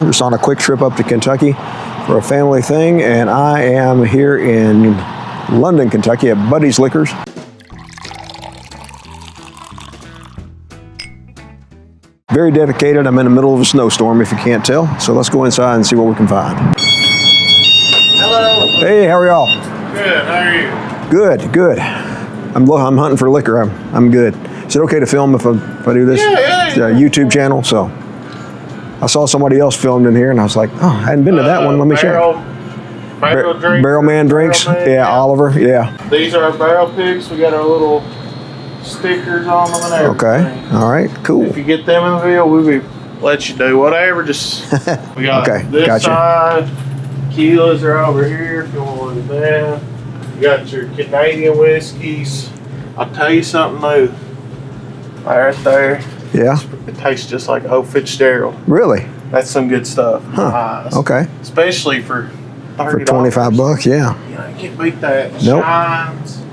Just on a quick trip up to Kentucky for a family thing, and I am here in London, Kentucky at Buddy's Liquors. Very dedicated. I'm in the middle of a snowstorm, if you can't tell. So let's go inside and see what we can find. Hello. Hey, how are y'all? Good. How are you? Good, good. I'm hunting for liquor. I'm good. Is it okay to film if I do this? Yeah. It's a YouTube channel, so. I saw somebody else filmed in here, and I was like, oh, I hadn't been to that one. Let me check. Barrel Man Drinks. Yeah, Oliver. Yeah. These are our barrel picks. We got our little stickers on them and everything. Okay. All right. Cool. If you get them in the video, we let you do whatever. Just we got this side. Kilos are over here. If you want to look at that, you got your Canadian whiskeys. I'll tell you something new. Right there. Yeah. It tastes just like Old Fitzgerald. Really? That's some good stuff. Huh. Okay. Especially for $30. For 25 bucks, yeah. Yeah, you can't beat that. Nope. Shines.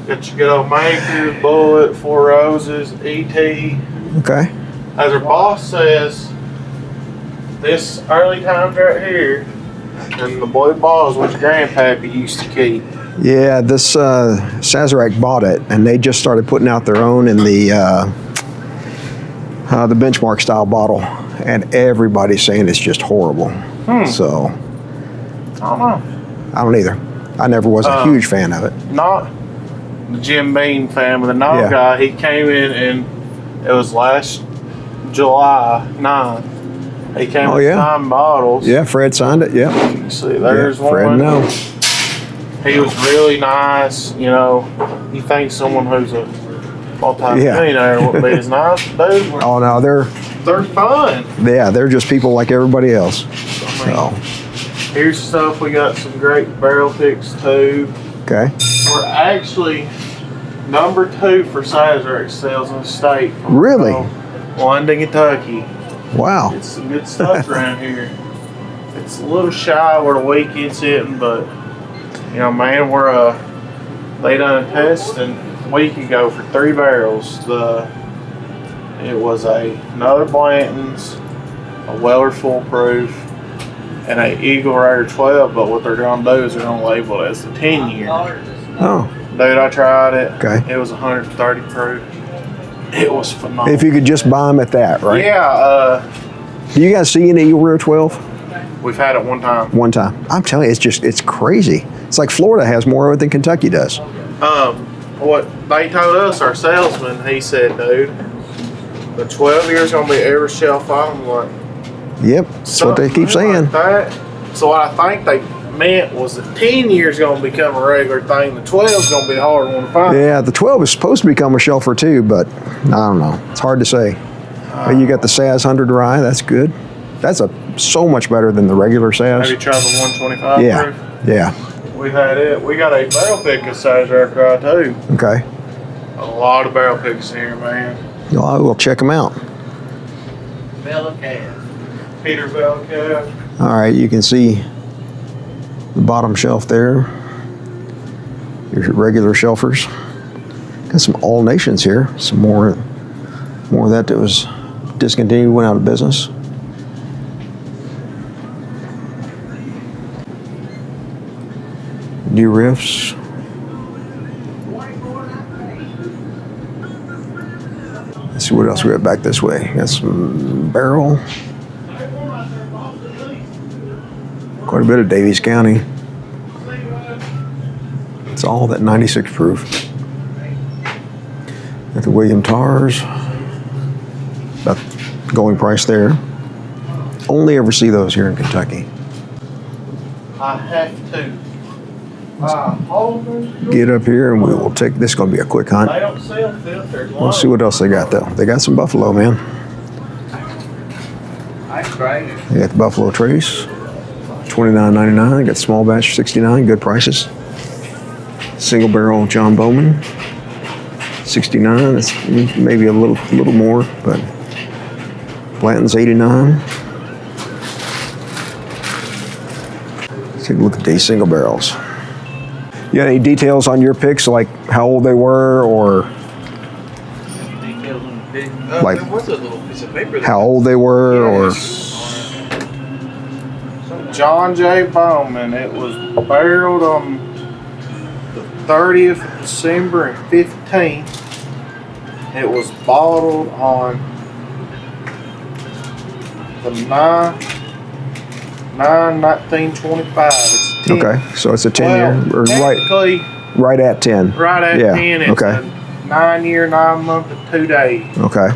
Got your good old Makers, Bullet, Four Roses, E.T. Okay. As our boss says, this early times right here, and the blue bottles which Grandpappy used to keep. Yeah, this Sazerac bought it, and they just started putting out their own in the benchmark style bottle, and everybody's saying it's just horrible. So I don't know. I don't either. I never was a huge fan of it. Not the Jim Beam fan, but the Nog guy, he came in and it was last July 9th. He came with 9 bottles. Yeah, Fred signed it. Yeah. You can see there's one. Fred knows. He was really nice. You know, you think someone who's a multi-millionaire would be as nice, dude. Oh no, they're fun. Yeah, they're just people like everybody else. So here's stuff. We got some great barrel picks too. Okay. We're actually number 2 for Sazerac sales in the state. Really? London, Kentucky. Wow. It's some good stuff around here. It's a little shy where the weekend's hitting, but you know, man, they done a test and a week ago for 3 barrels. It was another Blanton's, a Weller Full Proof, and a Eagle Rare 12. But what they're gonna do is they're gonna label it as the 10 year. Oh. Dude, I tried it. Okay. It was 130 proof. It was phenomenal. If you could just buy them at that, right? Yeah. Do you guys see an Eagle Rare 12? We've had it one time. One time. I'm telling you, it's crazy. It's like Florida has more of it than Kentucky does. What they told us, our salesman, he said, dude, the 12 years gonna be every shelf on them. Like, yep, that's what they keep saying. Like that. So what I think they meant was the 10 years gonna become a regular thing. The 12 is gonna be a hard one to find. Yeah, the 12 is supposed to become a shelfer too, but I don't know. It's hard to say. But you got the Saz 100 rye. That's good. That's so much better than the regular Saz. Have you tried the 125 Yeah, proof? yeah. We've had it. We got a barrel pick of Sazerac rye too. Okay. A lot of barrel picks here, man. Well, I will check them out. Peter Bellcalf. All right, you can see the bottom shelf there. Here's your regular shelfers. Got some All Nations here. Some more of that was discontinued, went out of business. New riffs. Let's see what else we got back this way. Got some barrel. Quite a bit of Davies County. It's all that 96 proof. Got the William Tars. About going price there. Only ever see those here in Kentucky. I have to. Get up here and we will take, this is going to be a quick hunt. They don't sell filters. We'll see what else they got though. They got some Buffalo, man. They got the Buffalo Trace, $29.99. They got small batch, $69, good prices. Single barrel John Bowman, $69. That's maybe a little more, but Blanton's $89. Let's take a look at these single barrels. You got any details on your picks, like how old they were, or Details on the pick? like there was a little piece of paper. how old they were, or John J. Bowman. It was barreled on the 30th of December and 15th. It was bottled on the 1925. It's 10. Okay, so it's a 10-year, or technically, right at 10. Right at 10. It's okay. a 9-year, 9-month, and 2 days. Okay.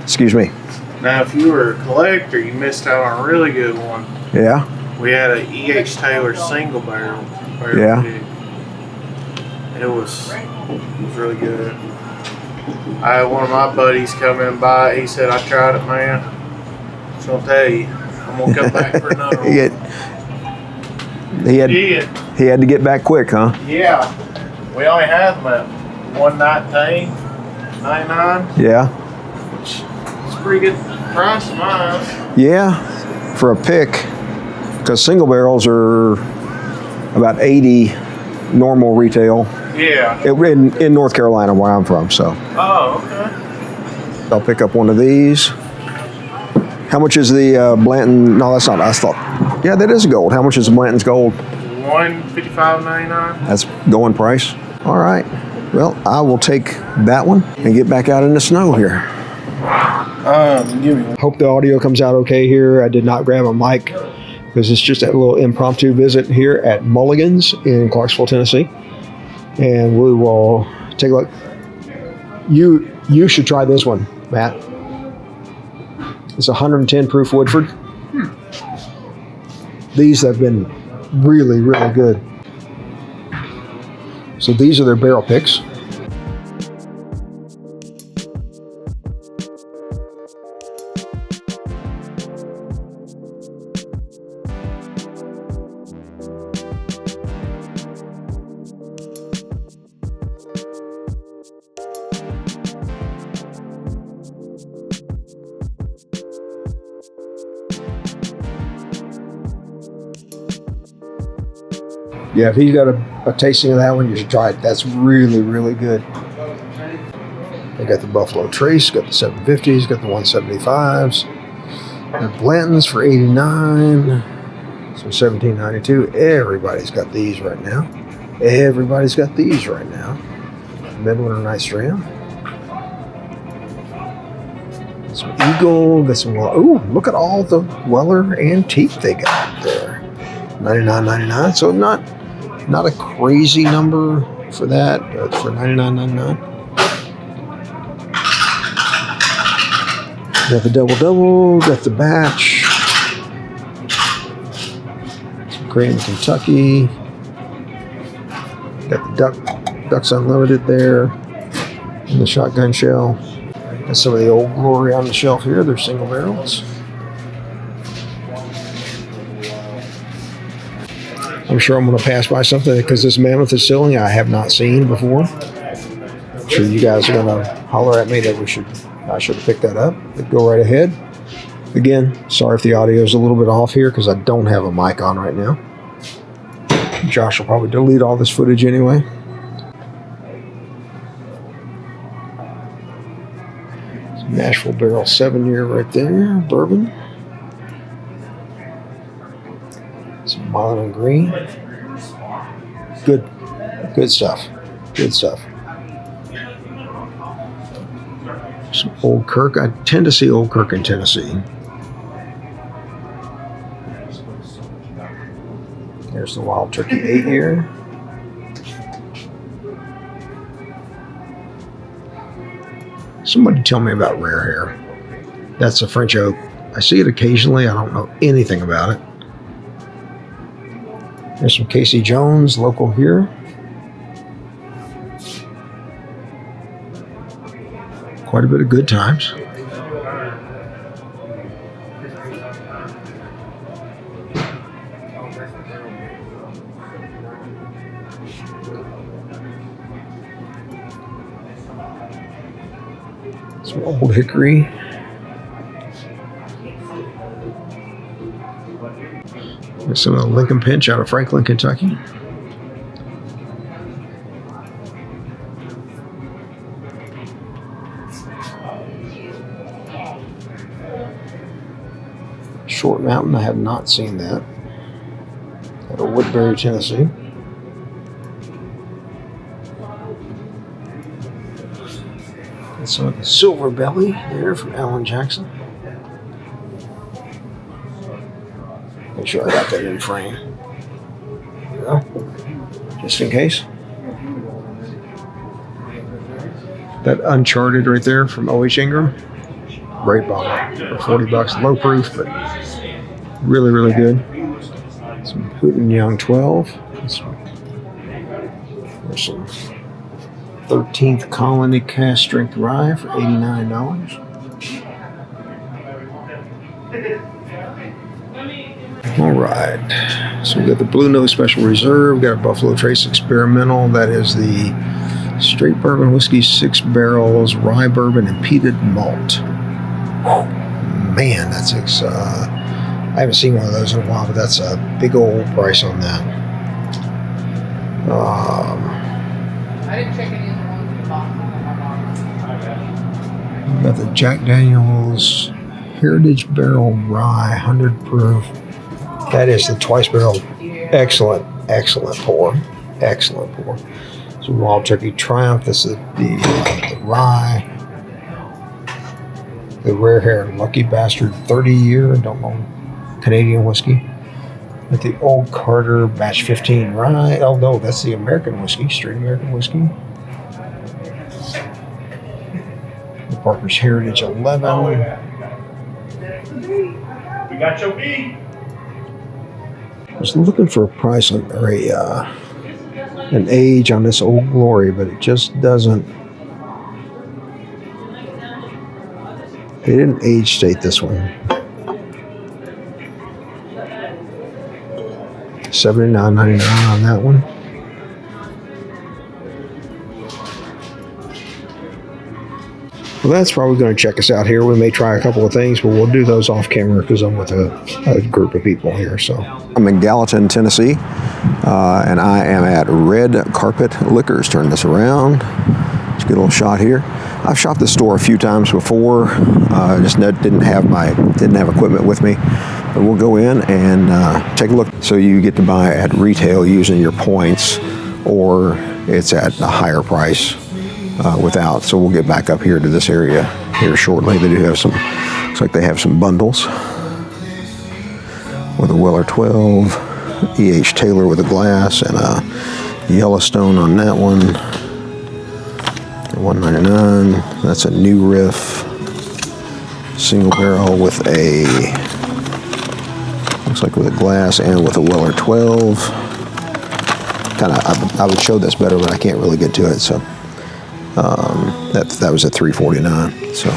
Excuse me. Now, if you were a collector, you missed out on a really good one. Yeah. We had a E.H. Taylor single barrel. Yeah. Pig. It was really good. I had one of my buddies come in by. He said, "I tried it, man. Just gonna tell you, I'm gonna come back for another one." He had to get back quick, huh? Yeah. We only had them at $119.99. Yeah. Which is a pretty good price in my eyes. Yeah, for a pick, because single barrels are about 80 normal retail. Yeah. In North Carolina, where I'm from, so. Oh, okay. I'll pick up one of these. How much is the Blanton? No, that's not. I thought. Yeah, that is gold. How much is the Blanton's gold? $155.99. That's going price. All right. Well, I will take that one and get back out in the snow here. Give me one. Hope the audio comes out okay here. I did not grab a mic because it's just a little impromptu visit here at Mulligan's in Clarksville, Tennessee. And we will take a look. You should try this one, Matt. It's 110 proof Woodford. These have been really, really good. So these are their barrel picks. Yeah, if he's got a tasting of that one, you should try it. That's really, really good. They got the Buffalo Trace, got the 750s, got the 175s. The Blantons for 89. So 1792. Everybody's got these right now. Everybody's got these right now. Midwinter Night Dram. Some Eagle, got some, ooh, look at all the Weller Antique they got there. $99.99. So not a crazy number for that, but for $99.99. Got the double, got the batch. Some Cream Kentucky. Got the Ducks Unlimited there. And the shotgun shell. Got some of the Old Glory on the shelf here. They're single barrels. I'm sure I'm going to pass by something because this mammoth is ceiling I have not seen before. I'm sure you guys are going to holler at me that I should have picked that up. But go right ahead. Again, sorry if the audio is a little bit off here because I don't have a mic on right now. Josh will probably delete all this footage anyway. Nashville Barrel 7-year right there, bourbon. Some Milan and Green. Good stuff. Good stuff. Some Old Kirk. I tend to see Old Kirk in Tennessee. There's the Wild Turkey 8-year. Somebody tell me about Rare Hair. That's a French oak. I see it occasionally. I don't know anything about it. There's some Casey Jones, local here. Quite a bit of good times. Some Old Hickory. There's some of the Lincoln Pinch out of Franklin, Kentucky. Short Mountain, I have not seen that. Out of Woodbury, Tennessee. And some of the Silver Belly there from Alan Jackson. Make sure I got that in frame. There we go. Just in case. That Uncharted right there from O.H. Ingram. Great bottle for $40. Low proof, but really, really good. Some Houghton Young 12. There's some 13th Colony Cast Strength Rye for $89. All right. So we got the Blue Nose Special Reserve. Got a Buffalo Trace Experimental. That is the straight bourbon whiskey, 6 barrels, rye bourbon, and peated malt. Man, that's I haven't seen one of those in a while, but that's a big old price on that. I didn't check any of the ones in the box. We got the Jack Daniel's Heritage Barrel Rye 100 proof. That is the twice barrel. Excellent, excellent pour. Excellent pour. Some Wild Turkey Triumph. This is the rye. The Rare Hair Lucky Bastard 30-year, don't know, Canadian whiskey. With the Old Carter Batch 15 Rye. Oh no, that's the American whiskey, straight American whiskey. The Parker's Heritage 11. Oh, yeah. We got your beat. I was looking for a price on, or an age on this Old Glory, but it just doesn't. They didn't age state this one. $79.99 on that one. Well, that's probably going to check us out here. We may try a couple of things, but we'll do those off camera because I'm with a group of people here. So I'm in Gallatin, Tennessee, and I am at Red Carpet Liquors. Turn this around. Let's get a little shot here. I've shot this store a few times before. Just didn't have equipment with me. But we'll go in and take a look. So you get to buy at retail using your points, or it's at a higher price without. So we'll get back up here to this area here shortly. They do have some. Looks like they have some bundles with a Weller 12, E.H. Taylor with a glass, and a Yellowstone on that one. $1.99. That's a new riff, single barrel with a, looks like with a glass and with a Weller 12. Kind of, I would show this better, but I can't really get to it. So that was at $3.49. So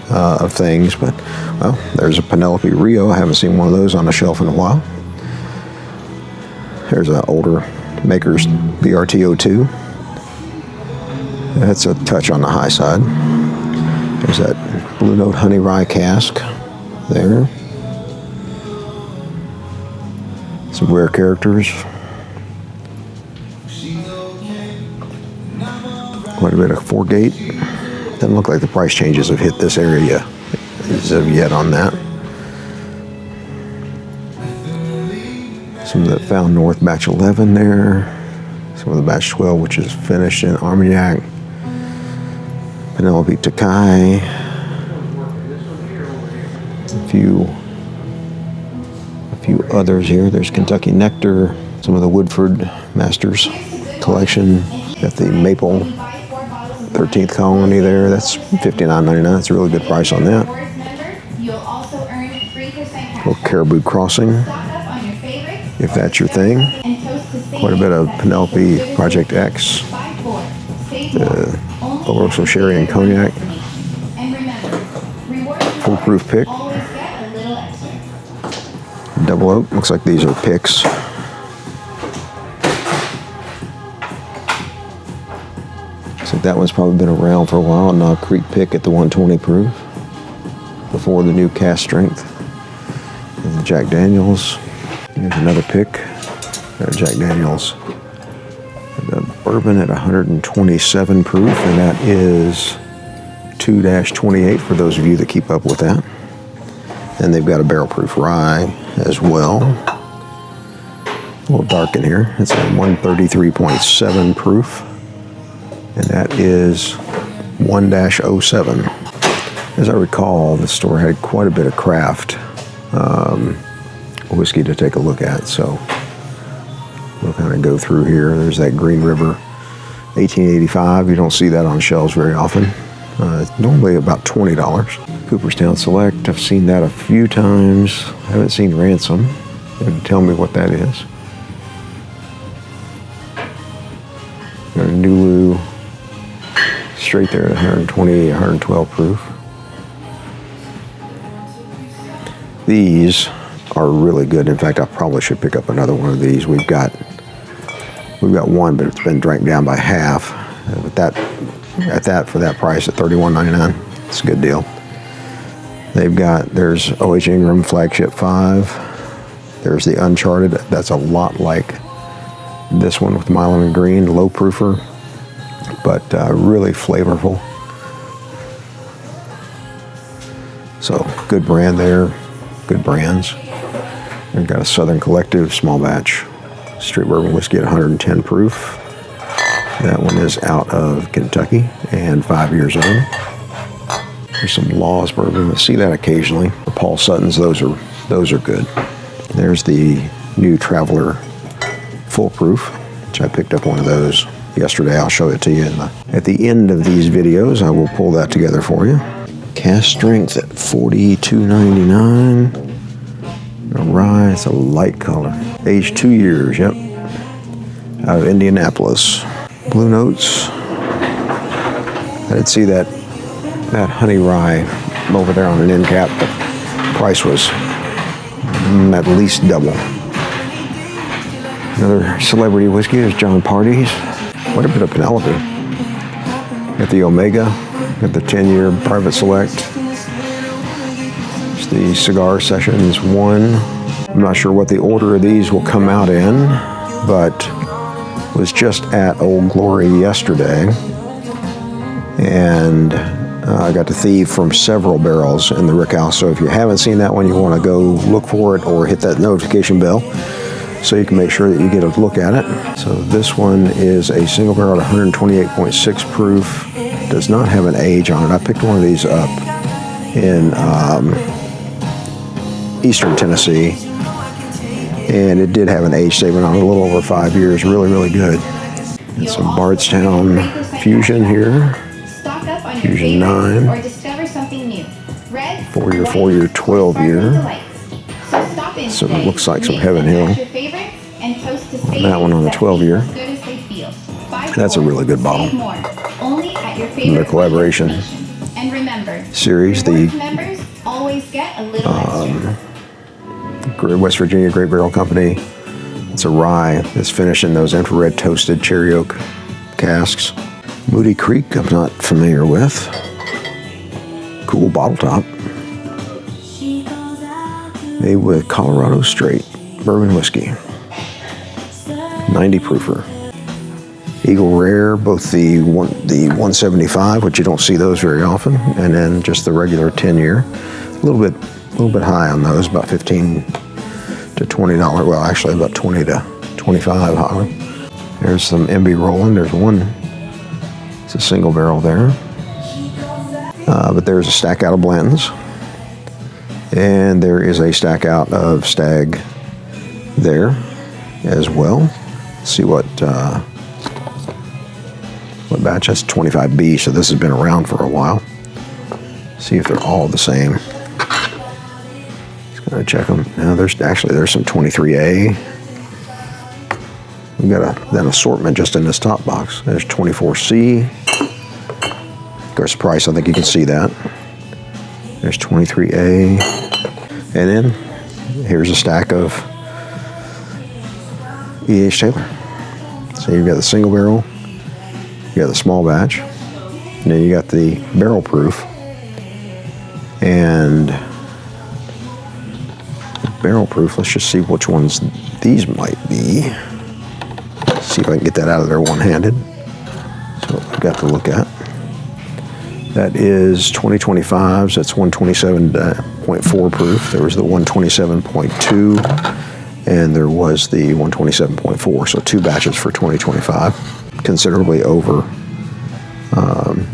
of things, but well, there's a Penelope Rio. I haven't seen one of those on the shelf in a while. There's an older Maker's BRT02. That's a touch on the high side. There's that Blue Note Honey Rye cask there. Some rare characters. Quite a bit of 4-gate. Doesn't look like the price changes have hit this area as of yet on that. Some of the Found North Batch 11 there. Some of the Batch 12, which is finished in Armagnac. Penelope Takai. A few others here. There's Kentucky Nectar. Some of the Woodford Masters collection. Got the Maple 13th Colony there. That's $59.99. That's a really good price on that. Little Caribou Crossing, if that's your thing. Quite a bit of Penelope Project X. Oloroso Sherry and Cognac. Foolproof pick. Double oak. Looks like these are picks. Looks like that one's probably been around for a while. Knob Creek pick at the 120 proof. Before the new cast strength. And the Jack Daniels. Here's another pick. Jack Daniels. The bourbon at 127 proof, and that is 2-28 for those of you that keep up with that. And they've got a barrel proof rye as well. A little dark in here. It's a 133.7 proof. And that is 1-07. As I recall, the store had quite a bit of craft whiskey to take a look at. So we'll kind of go through here. There's that Green River 1885. You don't see that on shelves very often. It's normally about $20. Cooperstown Select, I've seen that a few times. I haven't seen Ransom. Tell me what that is. Got a Nulu straight there at 120, 112 proof. These are really good. In fact, I probably should pick up another one of these. We've got one, but it's been drank down by half. For that price at $31.99, it's a good deal. There's O.H. Ingram Flagship 5. There's the Uncharted. That's a lot like this one with Milam and Green, low proofer, but really flavorful. So good brand there, good brands. We've got a Southern Collective small batch straight bourbon whiskey at 110 proof. That one is out of Kentucky and 5 years old. There's some Laws bourbon. I see that occasionally. The Paul Suttons, those are good. There's the new Traveler Full Proof, which I picked up one of those yesterday. I'll show it to you at the end of these videos. I will pull that together for you. Cask strength at $42.99. A rye, it's a light color. Aged 2 years, yep. Out of Indianapolis. Blue Notes. I did see that honey rye over there on an end cap. The price was at least double. Another celebrity whiskey is John Pardy's. Quite a bit of Penelope. Got the Omega, got the 10-year Private Select. It's the Cigar Sessions 1. I'm not sure what the order of these will come out in, but was just at Old Glory yesterday, and I got to thieve from several barrels in the rickhouse. So if you haven't seen that one, you want to go look for it or hit that notification bell so you can make sure that you get a look at it. So this one is a single barrel at 128.6 proof. Does not have an age on it. I picked one of these up in Eastern Tennessee, and it did have an age statement on it, a little over 5 years. Really, really good. And some Bardstown Fusion here. Fusion 9. Or discover something new. Red, 4-year, 4-year, 12-year. So it looks like some Heaven Hill. On that one on the 12-year. That's a really good bottle. Their collaboration series, the West Virginia Great Barrel Company. It's a rye that's finished in those infrared toasted cherry oak casks. Moody Creek, I'm not familiar with. Cool bottle top. Made with Colorado Straight bourbon whiskey. 90 proofer. Eagle Rare, both the 175, which you don't see those very often, and then just the regular 10-year. A little bit high on those, about $15 to $20. Well, actually about $20 to $25 high. There's some MB Roland. There's one. It's a single barrel there. But there's a stack out of Blantons. And there is a stack out of Stagg there as well. Let's see what batch. That's 25B, so this has been around for a while. See if they're all the same. Just gonna check them. Now there's some 23A. We've got that assortment just in this top box. There's 24C. Of course, price, I think you can see that. There's 23A. And then here's a stack of E.H. Taylor. So you've got the single barrel, you got the small batch, and then you got the barrel proof. And barrel proof, let's just see which ones these might be. See if I can get that out of there one-handed. So I've got to look at. That is 2025s, that's 127 1.4 proof. There was the 127.2, and there was the 127.4. So 2 batches for 2025, considerably over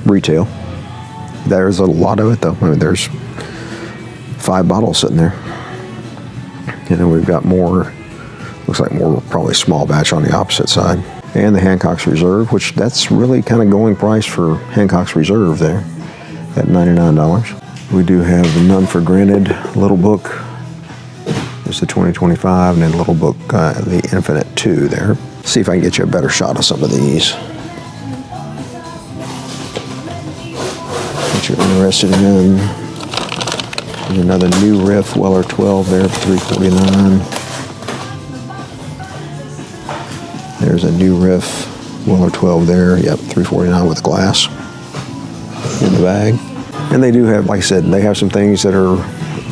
retail. There's a lot of it though. I mean, there's 5 bottles sitting there. And then we've got more, looks like more probably small batch on the opposite side. And the Hancock's Reserve, which that's really kind of going price for Hancock's Reserve there at $99. We do have the None for Granted Little Book. There's the 2025, and then Little Book, the Infinite 2 there. See if I can get you a better shot of some of these that you're interested in. There's another New Riff Weller 12 there for $349. There's a New Riff Weller 12 there. Yep, $349 with glass in the bag. And they do have, like I said, they have some things that are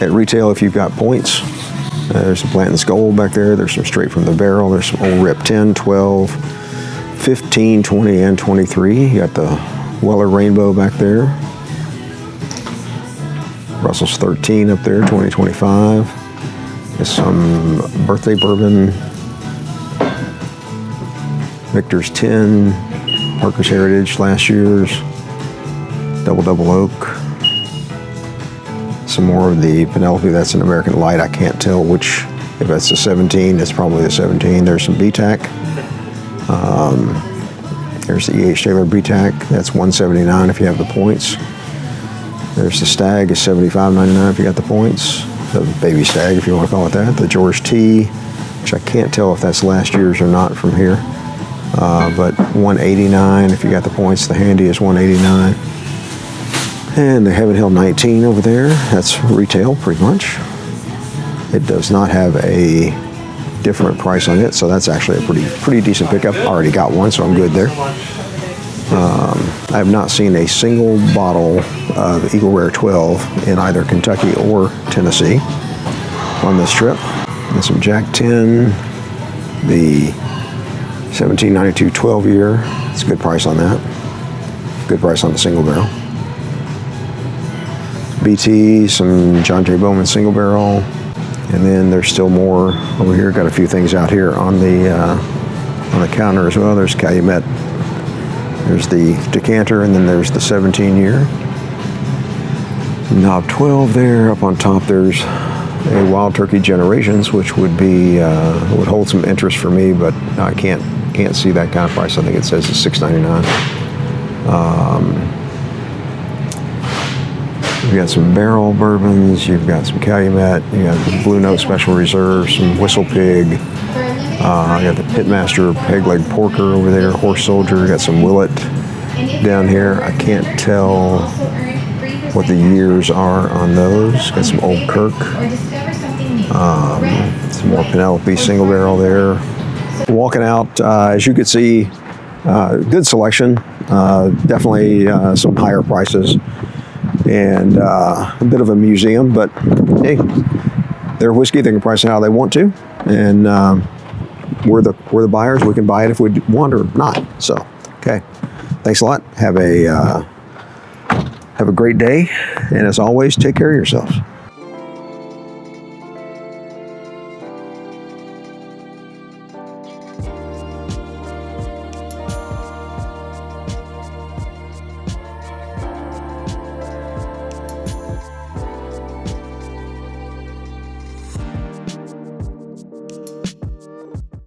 at retail if you've got points. There's some Blanton's Gold back there. There's some straight from the barrel. There's some Old Rip 10, 12, 15, 20, and 23. You got the Weller Rainbow back there. Russell's 13 up there, 2025. There's some Birthday Bourbon. Victor's 10. Parker's Heritage last year's. Double Oak. Some more of the Penelope, that's an American Light. I can't tell which, if that's the 17, it's probably the 17. There's some BTAC. There's the E.H. Taylor BTAC, that's $179 if you have the points. There's the Stagg, is $75.99 if you got the points. The Baby Stagg, if you want to call it that. The George T, which I can't tell if that's last year's or not from here. But $189 if you got the points. The Handy is $189. And the Heaven Hill 19 over there, that's retail pretty much. It does not have a different price on it, so that's actually a pretty decent pickup. I already got one, so I'm good there. I have not seen a single bottle of Eagle Rare 12 in either Kentucky or Tennessee on this trip. And some Jack 10, the 1792 12 year. It's a good price on that. Good price on the single barrel. BT, some John J. Bowman single barrel, and then there's still more over here. Got a few things out here on the counter as well. There's Calumet, there's the decanter, and then there's the 17 year. Knob 12 there. Up on top there's a Wild Turkey Generations, which would be would hold some interest for me, but I can't see that kind of price. I think it says it's $6.99. You've got some barrel bourbons, you've got some Calumet, you got the Blue Note Special Reserve, some Whistle Pig, you got the Pitmaster Peg Leg Porker over there, Horse Soldier, got some Willet down here. I can't tell what the years are on those. Got some Old Kirk, some more Penelope single barrel there. Walking out, as you can see, good selection, definitely some higher prices. And a bit of a museum, but hey, they're whiskey. They can price it how they want to, and we're the buyers. We can buy it if we want or not. So, okay, thanks a lot. Have a great day, and as always, take care of yourselves.